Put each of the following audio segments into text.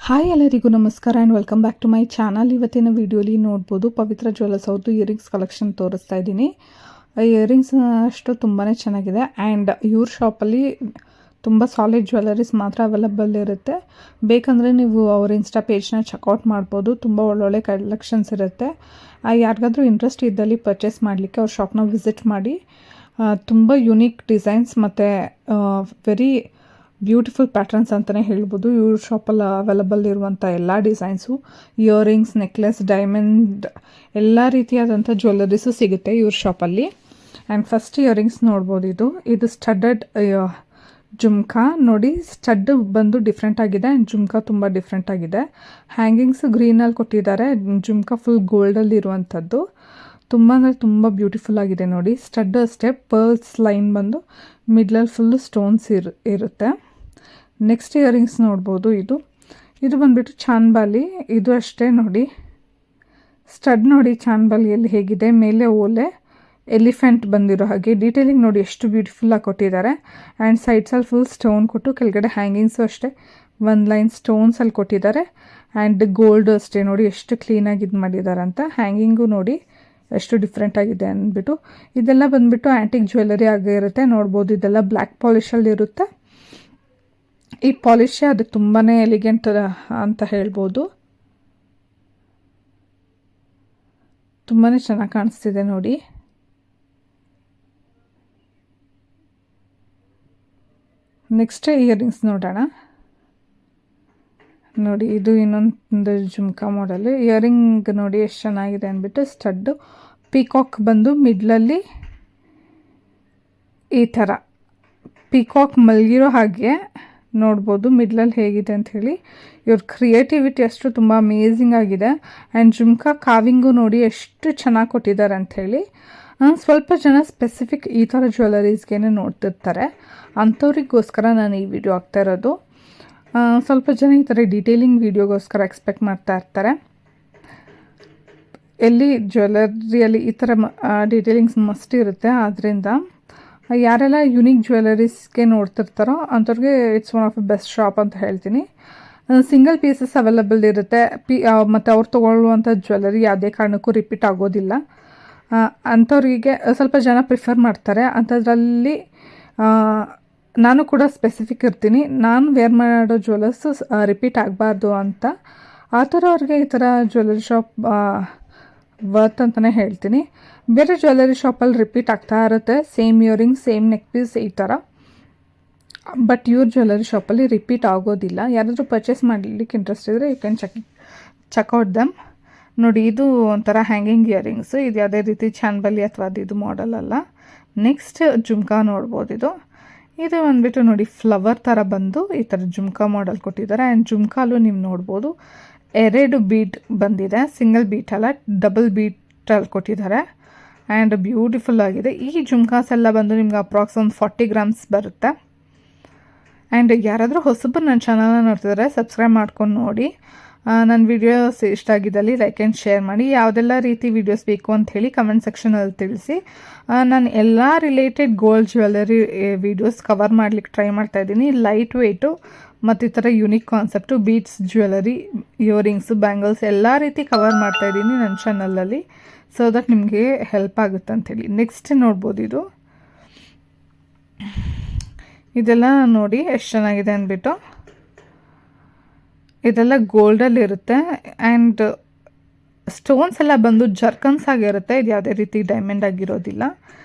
Hi ಎಲ್ಲರಿಗೂ ನಮಸ್ಕಾರ and welcome back to my channel. ಇವತ್ತಿನ ವಿಡಿಯೋಲಿ ನೋಡ್ಬೋದು ಪವಿತ್ರ ಜ್ಯುವೆಲ್ಲರ್ಸ್ ಅವ್ರದ್ದು ಇಯರಿಂಗ್ಸ್ ಕಲೆಕ್ಷನ್ ತೋರಿಸ್ತಾ ಇದ್ದೀನಿ. ಇಯರಿಂಗ್ಸ್ ಅಷ್ಟು ತುಂಬಾ ಚೆನ್ನಾಗಿದೆ ಆ್ಯಂಡ್ ಇವ್ರ ಶಾಪಲ್ಲಿ ತುಂಬ ಸಾಲಿಡ್ ಜ್ಯುವೆಲ್ಲರೀಸ್ ಮಾತ್ರ ಅವೈಲಬಲ್ ಇರುತ್ತೆ. ಬೇಕಂದರೆ ನೀವು ಅವ್ರ ಇನ್ಸ್ಟಾ ಪೇಜ್ನ ಚೆಕ್ಔಟ್ ಮಾಡ್ಬೋದು. ತುಂಬ ಒಳ್ಳೊಳ್ಳೆ ಕಲೆಕ್ಷನ್ಸ್ ಇರುತ್ತೆ. ಯಾರಿಗಾದ್ರೂ ಇಂಟ್ರೆಸ್ಟ್ ಇದ್ದಲ್ಲಿ ಪರ್ಚೇಸ್ ಮಾಡಲಿಕ್ಕೆ ಅವ್ರ ಶಾಪ್ನ ವಿಸಿಟ್ ಮಾಡಿ. ತುಂಬ ಯುನೀಕ್ ಡಿಸೈನ್ಸ್ ಮತ್ತು ವೆರಿ ಬ್ಯೂಟಿಫುಲ್ ಪ್ಯಾಟರ್ನ್ಸ್ ಅಂತಲೇ ಹೇಳ್ಬೋದು. ಇವ್ರ ಶಾಪಲ್ಲಿ ಅವೈಲಬಲ್ ಇರುವಂಥ ಎಲ್ಲ ಡಿಸೈನ್ಸು, ಇಯರಿಂಗ್ಸ್, ನೆಕ್ಲೆಸ್, ಡೈಮಂಡ್ ಎಲ್ಲ ರೀತಿಯಾದಂಥ ಜ್ಯುವೆಲ್ಲರೀಸು ಸಿಗುತ್ತೆ ಇವ್ರ ಶಾಪಲ್ಲಿ. ಆ್ಯಂಡ್ ಫಸ್ಟ್ ಇಯರಿಂಗ್ಸ್ ನೋಡ್ಬೋದು. ಇದು ಸ್ಟಡ್ಡೆಡ್ ಜುಮ್ಕಾ ನೋಡಿ. ಸ್ಟಡ್ ಬಂದು ಡಿಫ್ರೆಂಟ್ ಆಗಿದೆ ಆ್ಯಂಡ್ ಜುಮ್ಕಾ ತುಂಬ ಡಿಫ್ರೆಂಟ್ ಆಗಿದೆ. ಹ್ಯಾಂಗಿಂಗ್ಸ್ ಗ್ರೀನಲ್ಲಿ ಕೊಟ್ಟಿದ್ದಾರೆ. ಜುಮ್ಕಾ ಫುಲ್ ಗೋಲ್ಡಲ್ಲಿ ಇರುವಂಥದ್ದು. ತುಂಬ ಅಂದರೆ ತುಂಬ ಬ್ಯೂಟಿಫುಲ್ ಆಗಿದೆ ನೋಡಿ. ಸ್ಟಡ್ ಅಷ್ಟೇ, ಪರ್ಲ್ಸ್ ಲೈನ್ ಬಂದು ಮಿಡ್ಲಲ್ಲಿ ಫುಲ್ಲು ಸ್ಟೋನ್ಸ್ ಇರುತ್ತೆ. ನೆಕ್ಸ್ಟ್ ಇಯರಿಂಗ್ಸ್ ನೋಡ್ಬೋದು. ಇದು ಬಂದುಬಿಟ್ಟು ಚಾನ್ಬಾಲಿ. ಇದು ಅಷ್ಟೇ ನೋಡಿ. ಸ್ಟಡ್ ನೋಡಿ ಚಾನ್ಬಾಲಿಯಲ್ಲಿ ಹೇಗಿದೆ, ಮೇಲೆ ಓಲೆ ಎಲಿಫೆಂಟ್ ಬಂದಿರೋ ಹಾಗೆ. ಡೀಟೇಲಿಂಗ್ ನೋಡಿ ಎಷ್ಟು ಬ್ಯೂಟಿಫುಲ್ಲಾಗಿ ಕೊಟ್ಟಿದ್ದಾರೆ. ಆ್ಯಂಡ್ ಸೈಡ್ಸಲ್ಲಿ ಫುಲ್ ಸ್ಟೋನ್ ಕೊಟ್ಟು ಕೆಳಗಡೆ ಹ್ಯಾಂಗಿಂಗ್ಸು ಅಷ್ಟೇ ಒಂದು ಲೈನ್ ಸ್ಟೋನ್ಸಲ್ಲಿ ಕೊಟ್ಟಿದ್ದಾರೆ. ಆ್ಯಂಡ್ ಗೋಲ್ಡ್ ಅಷ್ಟೇ ನೋಡಿ ಎಷ್ಟು ಕ್ಲೀನಾಗಿ ಇದು ಮಾಡಿದ್ದಾರೆ ಅಂತ. ಹ್ಯಾಂಗಿಂಗು ನೋಡಿ ಎಷ್ಟು ಡಿಫ್ರೆಂಟ್ ಆಗಿದೆ ಅಂದ್ಬಿಟ್ಟು. ಇದೆಲ್ಲ ಬಂದುಬಿಟ್ಟು ಆ್ಯಂಟಿಕ್ ಜ್ಯುವೆಲ್ಲರಿ ಆಗಿರುತ್ತೆ ನೋಡ್ಬೋದು. ಇದೆಲ್ಲ ಬ್ಲ್ಯಾಕ್ ಪಾಲಿಷಲ್ಲಿ ಇರುತ್ತೆ. ಈ ಪಾಲಿಶೇ ಅದಕ್ಕೆ ತುಂಬಾ ಎಲಿಗೆಂಟ್ ಅಂತ ಹೇಳ್ಬೋದು. ತುಂಬಾ ಚೆನ್ನಾಗಿ ಕಾಣಿಸ್ತಿದೆ ನೋಡಿ. ನೆಕ್ಸ್ಟ್ ಇಯರಿಂಗ್ಸ್ ನೋಡೋಣ. ನೋಡಿ ಇದು ಇನ್ನೊಂದು ಜುಮ್ಕಾ ಮಾಡೆಲ್. ಇಯರಿಂಗ್ ನೋಡಿ ಎಷ್ಟು ಚೆನ್ನಾಗಿದೆ ಅಂದ್ಬಿಟ್ಟು. ಸ್ಟಡ್ಡು ಪೀಕಾಕ್ ಬಂದು ಮಿಡ್ಲಲ್ಲಿ ಈ ಥರ ಪೀಕಾಕ್ ಮಲಗಿರೋ ಹಾಗೆ ನೋಡ್ಬೋದು ಮಿಡ್ಲಲ್ಲಿ ಹೇಗಿದೆ ಅಂಥೇಳಿ. ಇವ್ರ ಕ್ರಿಯೇಟಿವಿಟಿ ಅಷ್ಟು ತುಂಬ ಅಮೇಝಿಂಗ್ ಆಗಿದೆ. ಆ್ಯಂಡ್ ಜುಮ್ಕಾ ಕಾವಿಂಗು ನೋಡಿ ಎಷ್ಟು ಚೆನ್ನಾಗಿ ಕೊಟ್ಟಿದ್ದಾರೆ ಅಂಥೇಳಿ. ಸ್ವಲ್ಪ ಜನ ಸ್ಪೆಸಿಫಿಕ್ ಈ ಥರ ಜ್ಯುವೆಲ್ಲರೀಸ್ಗೆ ನೋಡ್ತಿರ್ತಾರೆ, ಅಂಥವ್ರಿಗೋಸ್ಕರ ನಾನು ಈ ವಿಡಿಯೋ ಆಗ್ತಾ ಇರೋದು. ಸ್ವಲ್ಪ ಜನ ಈ ಥರ ಡೀಟೇಲಿಂಗ್ ವಿಡಿಯೋಗೋಸ್ಕರ ಎಕ್ಸ್ಪೆಕ್ಟ್ ಮಾಡ್ತಾ ಇರ್ತಾರೆ. ಎಲ್ಲಿ ಜ್ಯುವೆಲ್ಲರಿಯಲ್ಲಿ ಈ ಥರ ಡೀಟೇಲಿಂಗ್ಸ್ ಮಸ್ಟ್ ಇರುತ್ತೆ. ಆದ್ದರಿಂದ ಯಾರೆಲ್ಲ ಯುನೀಕ್ ಜ್ಯುವೆಲ್ಲರೀಸ್ಗೆ ನೋಡ್ತಿರ್ತಾರೋ ಅಂಥವ್ರಿಗೆ it's one of the best shop ಅಂತ ಹೇಳ್ತೀನಿ. ಸಿಂಗಲ್ ಪೀಸಸ್ ಅವೈಲಬಲ್ ಇರುತ್ತೆ. ಮತ್ತು ಅವ್ರು ತೊಗೊಳ್ಳುವಂಥ ಜ್ಯುವೆಲ್ಲರಿ ಯಾವುದೇ ಕಾರಣಕ್ಕೂ ರಿಪೀಟ್ ಆಗೋದಿಲ್ಲ. ಅಂಥವ್ರಿಗೆ ಸ್ವಲ್ಪ ಜನ ಪ್ರಿಫರ್ ಮಾಡ್ತಾರೆ. ಅಂಥದ್ರಲ್ಲಿ ನಾನು ಕೂಡ ಸ್ಪೆಸಿಫಿಕ್ ಇರ್ತೀನಿ. ನಾನು ವೇರ್ ಮಾಡೋ ಜ್ಯುವೆಲ್ಲರ್ಸು ರಿಪೀಟ್ ಆಗಬಾರ್ದು ಅಂತ. ಆ ಥರ ಅವ್ರಿಗೆ ಈ ಥರ ಜ್ಯುವೆಲ್ಲರಿ ಶಾಪ್ ವರ್ತ್ ಅಂತಲೇ ಹೇಳ್ತೀನಿ. ಬೇರೆ ಜ್ಯುವೆಲ್ಲರಿ ಶಾಪಲ್ಲಿ ರಿಪೀಟ್ ಆಗ್ತಾ ಇರುತ್ತೆ, same earrings, same neck piece ಈ ಥರ. ಬಟ್ ಇವ್ರ ಜ್ಯುವೆಲ್ಲರಿ ಶಾಪಲ್ಲಿ ರಿಪೀಟ್ ಆಗೋದಿಲ್ಲ. ಯಾರಾದರೂ ಪರ್ಚೇಸ್ ಮಾಡಲಿಕ್ಕೆ ಇಂಟ್ರೆಸ್ಟ್ ಇದ್ದರೆ ಯು ಕ್ಯಾನ್ ಚೆಕ್ಔಟ್ ದಮ್. ನೋಡಿ ಇದು ಒಂಥರ ಹ್ಯಾಂಗಿಂಗ್ ಇಯರಿಂಗ್ಸು. ಇದು ಯಾವುದೇ ರೀತಿ ಚಾನ್ಬಲಿ ಅಥವಾ ಇದು ಮಾಡೆಲ್ ಅಲ್ಲ. ನೆಕ್ಸ್ಟ್ ಜುಮ್ಕಾ ನೋಡ್ಬೋದು. ಇದು ಬಂದುಬಿಟ್ಟು ನೋಡಿ ಫ್ಲವರ್ ಥರ ಬಂದು ಈ ಥರ ಜುಮ್ಕಾ ಮಾಡೆಲ್ ಕೊಟ್ಟಿದ್ದಾರೆ. ಆ್ಯಂಡ್ ಜುಮ್ಕಾಲು ನೀವು ನೋಡ್ಬೋದು 2 ಬೀಟ್ ಬಂದಿದೆ, ಸಿಂಗಲ್ ಬೀಟ್ ಅಲ್ಲ, ಡಬಲ್ ಬೀಟಲ್ಲಿ ಕೊಟ್ಟಿದ್ದಾರೆ. ಆ್ಯಂಡ್ ಬ್ಯೂಟಿಫುಲ್ ಆಗಿದೆ. ಈ ಜುಮ್ಕಾಸ್ ಎಲ್ಲ ಬಂದು ನಿಮ್ಗೆ ಅಪ್ರಾಕ್ಸ್ ಒಂದು 40 ಗ್ರಾಮ್ಸ್ ಬರುತ್ತೆ. ಆ್ಯಂಡ್ ಯಾರಾದರೂ ಹೊಸಬರು ನನ್ನ ಚಾನಲ್ನ ನೋಡ್ತಿದ್ದಾರೆ ಸಬ್ಸ್ಕ್ರೈಬ್ ಮಾಡ್ಕೊಂಡು ನೋಡಿ. ನನ್ನ ವಿಡಿಯೋಸ್ ಇಷ್ಟ ಆಗಿದ್ದಲ್ಲಿ ಲೈಕ್ ಆ್ಯಂಡ್ ಶೇರ್ ಮಾಡಿ. ಯಾವುದೆಲ್ಲ ರೀತಿ ವೀಡಿಯೋಸ್ ಬೇಕು ಅಂತ ಹೇಳಿ ಕಮೆಂಟ್ ಸೆಕ್ಷನಲ್ಲಿ ತಿಳಿಸಿ. ನಾನು ಎಲ್ಲ related gold jewellery videos cover ಮಾಡಲಿಕ್ಕೆ ಟ್ರೈ ಮಾಡ್ತಾಯಿದ್ದೀನಿ. ಲೈಟ್ ವೆಯ್ಟು ಮತ್ತು ಈ ಥರ unique concept, beads jewellery, earrings, bangles ಎಲ್ಲ ರೀತಿ ಕವರ್ ಮಾಡ್ತಾಯಿದ್ದೀನಿ ನನ್ನ ಚಾನಲಲ್ಲಿ. ಸೊ ದಟ್ ನಿಮಗೆ ಹೆಲ್ಪ್ ಆಗುತ್ತೆ ಅಂಥೇಳಿ. ನೆಕ್ಸ್ಟ್ ನೋಡ್ಬೋದು. ಇದೆಲ್ಲ ನೋಡಿ ಎಷ್ಟು ಚೆನ್ನಾಗಿದೆ ಅಂದ್ಬಿಟ್ಟು. ಇದೆಲ್ಲ ಗೋಲ್ಡಲ್ಲಿ ಇರುತ್ತೆ. ಆ್ಯಂಡ್ ಸ್ಟೋನ್ಸ್ ಎಲ್ಲ ಬಂದು ಜರ್ಕನ್ಸ್ ಆಗಿರುತ್ತೆ. ಇದು ಯಾವುದೇ ರೀತಿ ಡೈಮಂಡ್ ಆಗಿರೋದಿಲ್ಲ.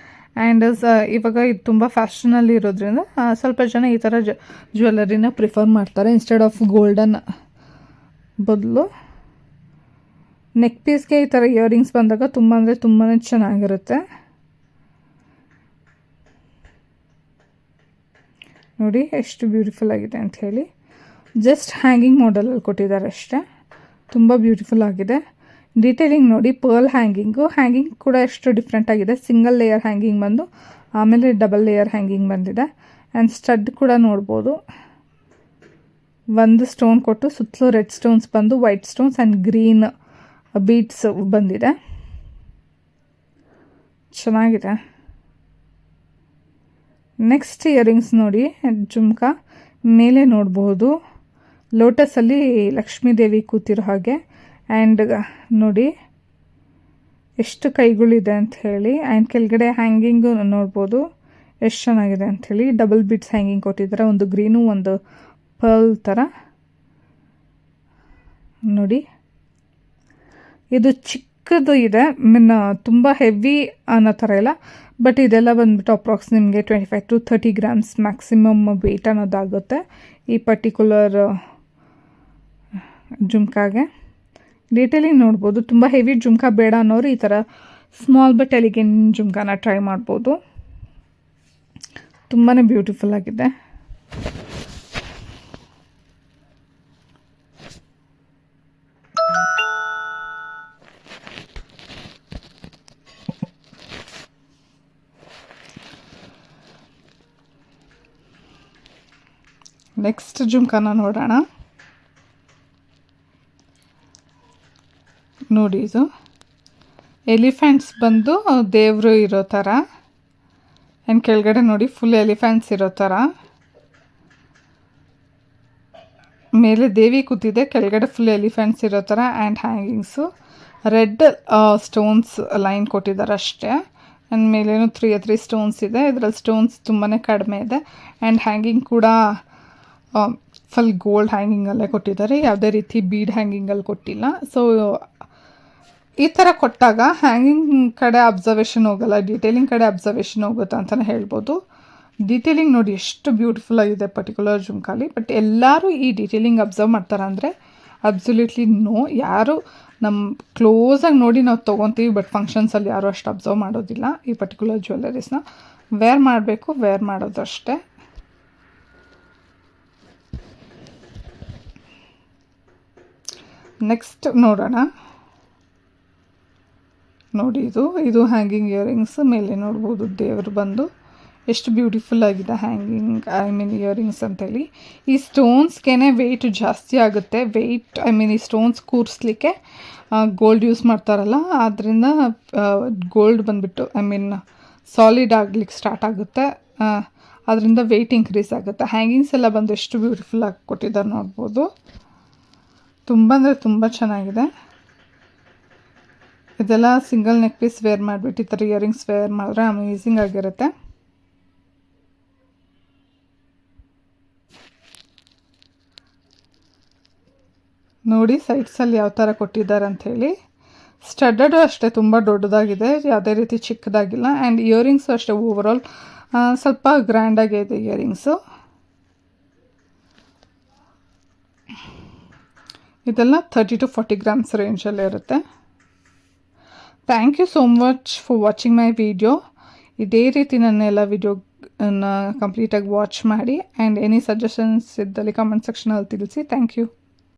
ಆ್ಯಂಡ್ ಇವಾಗ ಇದು ತುಂಬ ಫ್ಯಾಷನಲ್ಲಿ ಇರೋದ್ರಿಂದ ಸ್ವಲ್ಪ ಜನ ಈ ಥರ ಜ್ಯುವೆಲ್ಲರಿನ ಪ್ರಿಫರ್ ಮಾಡ್ತಾರೆ ಇನ್ಸ್ಟೆಡ್ ಆಫ್ ಗೋಲ್ಡನ್ ಬದಲು. ನೆಕ್ ಪೀಸ್ಗೆ ಈ ಥರ ಇಯರಿಂಗ್ಸ್ ಬಂದಾಗ ತುಂಬ ಅಂದರೆ ತುಂಬಾ ಚೆನ್ನಾಗಿರುತ್ತೆ ನೋಡಿ ಎಷ್ಟು ಬ್ಯೂಟಿಫುಲ್ ಆಗಿದೆ ಅಂತ ಹೇಳಿ. ಜಸ್ಟ್ ಹ್ಯಾಂಗಿಂಗ್ ಮಾಡೆಲಲ್ಲಿ ಕೊಟ್ಟಿದ್ದಾರೆ ಅಷ್ಟೇ. ತುಂಬ ಬ್ಯೂಟಿಫುಲ್ ಆಗಿದೆ. ಡೀಟೇಲಿಂಗ್ ನೋಡಿ, ಪರ್ಲ್ ಹ್ಯಾಂಗಿಂಗ್ ಕೂಡ ಎಷ್ಟು ಡಿಫ್ರೆಂಟ್ ಆಗಿದೆ. ಸಿಂಗಲ್ ಲೇಯರ್ ಹ್ಯಾಂಗಿಂಗ್ ಬಂದು ಆಮೇಲೆ ಡಬಲ್ ಲೇಯರ್ ಹ್ಯಾಂಗಿಂಗ್ ಬಂದಿದೆ. ಆ್ಯಂಡ್ ಸ್ಟಡ್ ಕೂಡ ನೋಡ್ಬೋದು. ಒಂದು ಸ್ಟೋನ್ ಕೊಟ್ಟು ಸುತ್ತಲೂ ರೆಡ್ ಸ್ಟೋನ್ಸ್ ಬಂದು white stones and green beads ಬಂದಿದೆ. ಚೆನ್ನಾಗಿದೆ. ನೆಕ್ಸ್ಟ್ ಇಯರಿಂಗ್ಸ್ ನೋಡಿ, ಜುಮ್ಕಾ ಮೇಲೆ ನೋಡ್ಬೋದು ಲೋಟಸಲ್ಲಿ ಲಕ್ಷ್ಮೀ ದೇವಿ ಕೂತಿರೋ ಹಾಗೆ. ಆ್ಯಂಡ್ ನೋಡಿ ಎಷ್ಟು ಕೈಗಳಿದೆ ಅಂತ ಹೇಳಿ. ಆ್ಯಂಡ್ ಕೆಳಗಡೆ ಹ್ಯಾಂಗಿಂಗು ನೋಡ್ಬೋದು ಎಷ್ಟು ಚೆನ್ನಾಗಿದೆ ಅಂಥೇಳಿ. ಡಬಲ್ ಬಿಟ್ಸ್ ಹ್ಯಾಂಗಿಂಗ್ ಕೊಟ್ಟಿದ್ದಾರೆ, ಒಂದು ಗ್ರೀನು ಒಂದು ಪರ್ಲ್ ಥರ. ನೋಡಿ ಇದು ಚಿಕ್ಕದು ಇದೆ, ತುಂಬ ಹೆವಿ ಅನ್ನೋ ಥರ ಇಲ್ಲ. ಬಟ್ ಇದೆಲ್ಲ ಬಂದ್ಬಿಟ್ಟು ಅಪ್ರಾಕ್ಸ್ ನಿಮಗೆ 25 to 30 grams ಮ್ಯಾಕ್ಸಿಮಮ್ ವೆಯ್ಟ್ ಅನ್ನೋದಾಗುತ್ತೆ ಈ ಪರ್ಟಿಕ್ಯುಲರ್ ಜುಮ್ಕಾಗೆ. ಡೀಟೇಲಿಂಗ್ ನೋಡ್ಬೋದು. ತುಂಬ ಹೆವಿ ಜುಮ್ಕಾ ಬೇಡ ಅನ್ನೋರು ಈ ಥರ ಸ್ಮಾಲ್ ಬಟ್ ಎಲಿಗೆಂಟ್ ಜುಮ್ಕಾನ ಟ್ರೈ ಮಾಡ್ಬೋದು. ತುಂಬಾ ಬ್ಯೂಟಿಫುಲ್ ಆಗಿದೆ. ನೆಕ್ಸ್ಟ್ ಜುಮ್ಕಾನ ನೋಡೋಣ. ನೋಡಿ ಇದು ಎಲಿಫೆಂಟ್ಸ್ ಬಂದು ದೇವರು ಇರೋ ಥರ. ಆ್ಯಂಡ್ ಕೆಳಗಡೆ ನೋಡಿ ಫುಲ್ ಎಲಿಫೆಂಟ್ಸ್ ಇರೋ ಥರ. ಮೇಲೆ ದೇವಿ ಕೂತಿದೆ, ಕೆಳಗಡೆ ಫುಲ್ ಎಲಿಫೆಂಟ್ಸ್ ಇರೋ ಥರ. And hangings red stones line ಕೊಟ್ಟಿದ್ದಾರೆ ಅಷ್ಟೇ. ಆ್ಯಂಡ್ ಮೇಲೇನು 3 ಸ್ಟೋನ್ಸ್ ಇದೆ. ಇದರಲ್ಲಿ ಸ್ಟೋನ್ಸ್ ತುಂಬಾ ಕಡಿಮೆ ಇದೆ. ಆ್ಯಂಡ್ ಹ್ಯಾಂಗಿಂಗ್ ಕೂಡ ಫುಲ್ ಗೋಲ್ಡ್ ಹ್ಯಾಂಗಿಂಗಲ್ಲೇ ಕೊಟ್ಟಿದ್ದಾರೆ, ಯಾವುದೇ ರೀತಿ ಬೀಡ್ ಹ್ಯಾಂಗಿಂಗಲ್ಲಿ ಕೊಟ್ಟಿಲ್ಲ. ಸೊ ಈ ಥರ ಕೊಟ್ಟಾಗ ಹ್ಯಾಂಗಿಂಗ್ ಕಡೆ ಅಬ್ಸರ್ವೇಷನ್ ಹೋಗಲ್ಲ, ಡೀಟೇಲಿಂಗ್ ಕಡೆ ಅಬ್ಸರ್ವೇಷನ್ ಹೋಗುತ್ತೆ ಅಂತಲೇ ಹೇಳ್ಬೋದು. ಡೀಟೇಲಿಂಗ್ ನೋಡಿ ಎಷ್ಟು ಬ್ಯೂಟಿಫುಲ್ ಆಗಿದೆ ಪರ್ಟಿಕ್ಯುಲರ್ ಜುಮ್ಕಾಲಿ. ಬಟ್ ಎಲ್ಲರೂ ಈ ಡೀಟೇಲಿಂಗ್ ಅಬ್ಸರ್ವ್ ಮಾಡ್ತಾರೆ ಅಂದರೆ ಅಬ್ಸಲ್ಯೂಟ್ಲಿ ನೋ. ಯಾರು ನಮ್ಮ ಕ್ಲೋಸಾಗಿ ನೋಡಿ ನಾವು ತೊಗೊತೀವಿ, ಬಟ್ ಫಂಕ್ಷನ್ಸಲ್ಲಿ ಯಾರೂ ಅಷ್ಟು ಅಬ್ಸರ್ವ್ ಮಾಡೋದಿಲ್ಲ ಈ ಪರ್ಟಿಕ್ಯುಲರ್ ಜ್ಯುವೆಲ್ಲರೀಸ್ನ. ವೇರ್ ಮಾಡಬೇಕು, ವೇರ್ ಮಾಡೋದು ಅಷ್ಟೇ. ನೆಕ್ಸ್ಟ್ ನೋಡೋಣ. ನೋಡಿ ಇದು ಹ್ಯಾಂಗಿಂಗ್ ಇಯರಿಂಗ್ಸ್. ಮೇಲೆ ನೋಡ್ಬೋದು ದೇವರು ಬಂದು ಎಷ್ಟು ಬ್ಯೂಟಿಫುಲ್ ಆಗಿದೆ ಹ್ಯಾಂಗಿಂಗ್ ಇಯರಿಂಗ್ಸ್ ಅಂತೇಳಿ. ಈ ಸ್ಟೋನ್ಸ್ಗೆ ವೆಯ್ಟ್ ಜಾಸ್ತಿ ಆಗುತ್ತೆ. ಈ ಸ್ಟೋನ್ಸ್ ಕೂರಿಸ್ಲಿಕ್ಕೆ ಗೋಲ್ಡ್ ಯೂಸ್ ಮಾಡ್ತಾರಲ್ಲ, ಆದ್ದರಿಂದ ಗೋಲ್ಡ್ ಬಂದುಬಿಟ್ಟು ಸಾಲಿಡ್ ಆಗಲಿಕ್ಕೆ ಸ್ಟಾರ್ಟ್ ಆಗುತ್ತೆ. ಅದರಿಂದ ವೆಯ್ಟ್ ಇನ್ಕ್ರೀಸ್ ಆಗುತ್ತೆ. ಹ್ಯಾಂಗಿಂಗ್ಸ್ ಎಲ್ಲ ಬಂದು ಎಷ್ಟು ಬ್ಯೂಟಿಫುಲ್ ಆಗಿ ಕೊಟ್ಟಿದ್ದಾರೆ ನೋಡ್ಬೋದು. ತುಂಬ ಅಂದರೆ ತುಂಬ ಚೆನ್ನಾಗಿದೆ. ಇದೆಲ್ಲ ಸಿಂಗಲ್ ನೆಕ್ ಪೀಸ್ ವೇರ್ ಮಾಡಿಬಿಟ್ಟು ಈ ಥರ ಇಯರಿಂಗ್ಸ್ ವೇರ್ ಮಾಡಿದ್ರೆ ಅಮೇಝಿಂಗ್ ಆಗಿರುತ್ತೆ. ನೋಡಿ ಸೈಡ್ಸಲ್ಲಿ ಯಾವ ಥರ ಕೊಟ್ಟಿದ್ದಾರೆ ಅಂಥೇಳಿ. ಸ್ಟಡ್ಡಡು ಅಷ್ಟೇ ತುಂಬ ದೊಡ್ಡದಾಗಿದೆ, ಯಾವುದೇ ರೀತಿ ಚಿಕ್ಕದಾಗಿಲ್ಲ. ಆ್ಯಂಡ್ ಇಯರಿಂಗ್ಸು ಅಷ್ಟೇ ಓವರಾಲ್ ಸ್ವಲ್ಪ ಗ್ರ್ಯಾಂಡಾಗೇ ಇದೆ ಇಯರಿಂಗ್ಸು. ಇದೆಲ್ಲ 30 to 40 grams ರೇಂಜಲ್ಲೇ ಇರುತ್ತೆ. Thank you so much for watching my video. ಇದೇ ರೀತಿ ನನ್ನೆಲ್ಲ ವಿಡಿಯೋನ ಕಂಪ್ಲೀಟಾಗಿ ವಾಚ್ ಮಾಡಿ. ಆ್ಯಂಡ್ ಎನಿ ಸಜೆಷನ್ಸ್ ಇದ್ದಲ್ಲಿ ಕಮೆಂಟ್ ಸೆಕ್ಷನಲ್ಲಿ ತಿಳಿಸಿ. Thank you.